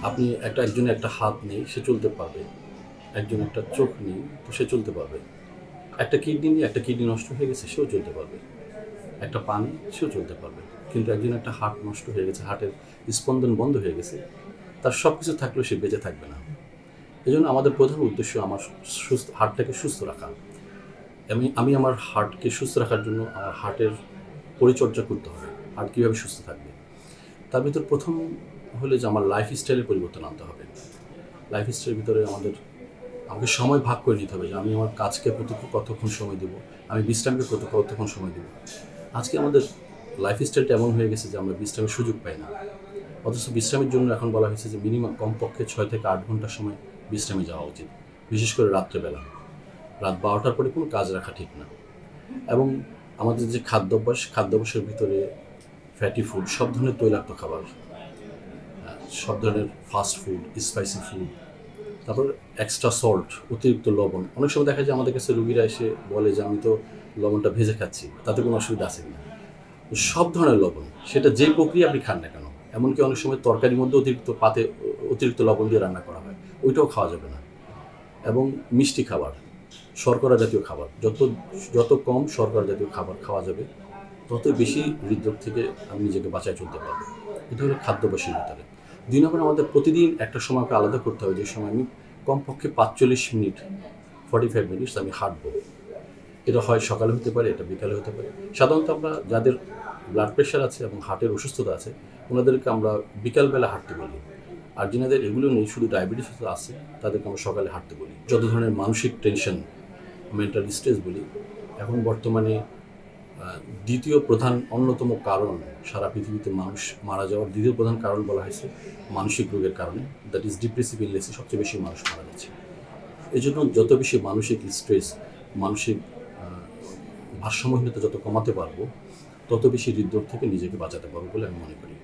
আপনি একজনের একটা হাত নেই, সে চলতে পারবে। একজনের একটা চোখ নেই, তো সে চলতে পারবে। একটা কিডনি নিয়ে একটা কিডনি নষ্ট হয়ে গেছে, সেও চলতে পারবে। একটা পা নেই, সেও চলতে পারবে। কিন্তু একজনের একটা হার্ট নষ্ট হয়ে গেছে, হার্টের স্পন্দন বন্ধ হয়ে গেছে, তার সব কিছু থাকলেও সে বেঁচে থাকবে না। এজন্য আমাদের প্রধান উদ্দেশ্য আমার হার্টটাকে সুস্থ রাখা। আমি আমার হার্টকে সুস্থ রাখার জন্য আমার হার্টের পরিচর্যা করতে হবে। হার্ট কীভাবে সুস্থ থাকবে, তার ভিতর প্রথম হলে যে আমার লাইফ স্টাইলের পরিবর্তন আনতে হবে। লাইফ স্টাইলের ভিতরে আমাকে সময় ভাগ করে নিতে হবে যে আমি আমার কাজকে কতক্ষণ সময় দেবো, আমি বিশ্রামকে কতক্ষণ সময় দেবো। আজকে আমাদের লাইফ স্টাইলটা এমন হয়ে গেছে যে আমরা বিশ্রামের সুযোগ পাই না। অথচ বিশ্রামের জন্য এখন বলা হয়েছে যে মিনিমাম কমপক্ষে 6 থেকে 8 ঘন্টার সময় বিশ্রামে যাওয়া উচিত, বিশেষ করে রাত্রেবেলা। রাত 12টার পরে কোনো কাজ রাখা ঠিক না। এবং আমাদের যে খাদ্যাভ্যাসের ভিতরে ফ্যাটি ফুড, সব ধরনের তৈলাক্ত খাবার, সব ধরনের ফাস্ট ফুড, স্পাইসি ফুড, তারপর এক্সট্রা সল্ট, অতিরিক্ত লবণ। অনেক সময় দেখা যায় আমাদের কাছে রুগীরা এসে বলে যে আমি তো লবণটা ভেজে খাচ্ছি, তাতে কোনো অসুবিধা আছে কিনা। সব ধরনের লবণ, সেটা যে প্রক্রিয়া আপনি খান না কেন, এমনকি অনেক সময় তরকারির মধ্যে অতিরিক্ত লবণ দিয়ে রান্না করা হয়, ওইটাও খাওয়া যাবে না। এবং মিষ্টি খাবার, শর্করা জাতীয় খাবার, যত কম শর্করা জাতীয় খাবার খাওয়া যাবে, তত বেশি হৃদরোগ থেকে আমি নিজেকে বাঁচায় চলতে পারবো। এটা হলো খাদ্যাভ্যাসের ভিতরে। 2 নম্বরে আমাদের প্রতিদিন একটা সময়কে আলাদা করতে হবে, যে সময় আমি কমপক্ষে 45 মিনিট, 45 মিনিটস আমি হাঁটবো। এটা হয় সকালে হতে পারে, এটা বিকালে হতে পারে। সাধারণত আমরা যাদের ব্লাড প্রেশার আছে এবং হার্টের অসুস্থতা আছে, ওনাদেরকে আমরা বিকালবেলা হাঁটতে বলি। আর যিনাদের এগুলো নেই, শুধু ডায়াবেটিস আছে, তাদেরকে আমরা সকালে হাঁটতে বলি। যত ধরনের মানসিক টেনশন, মেন্টাল স্ট্রেস বলি, এখন বর্তমানে দ্বিতীয় প্রধান অন্যতম কারণ, সারা পৃথিবীতে মানুষ মারা যাওয়ার দ্বিতীয় প্রধান কারণ বলা হয়েছে মানসিক রোগের কারণে, দ্যাট ইজ ডিপ্রেসিভ ইলনেসে সবচেয়ে বেশি মানুষ মারা যাচ্ছে। এই জন্য যত বেশি মানসিক স্ট্রেস, মানসিক ভারসাম্যহীনতা যত কমাতে পারবো, তত বেশি হৃদরোগ থেকে নিজেকে বাঁচাতে পারবো বলে আমি মনে করি।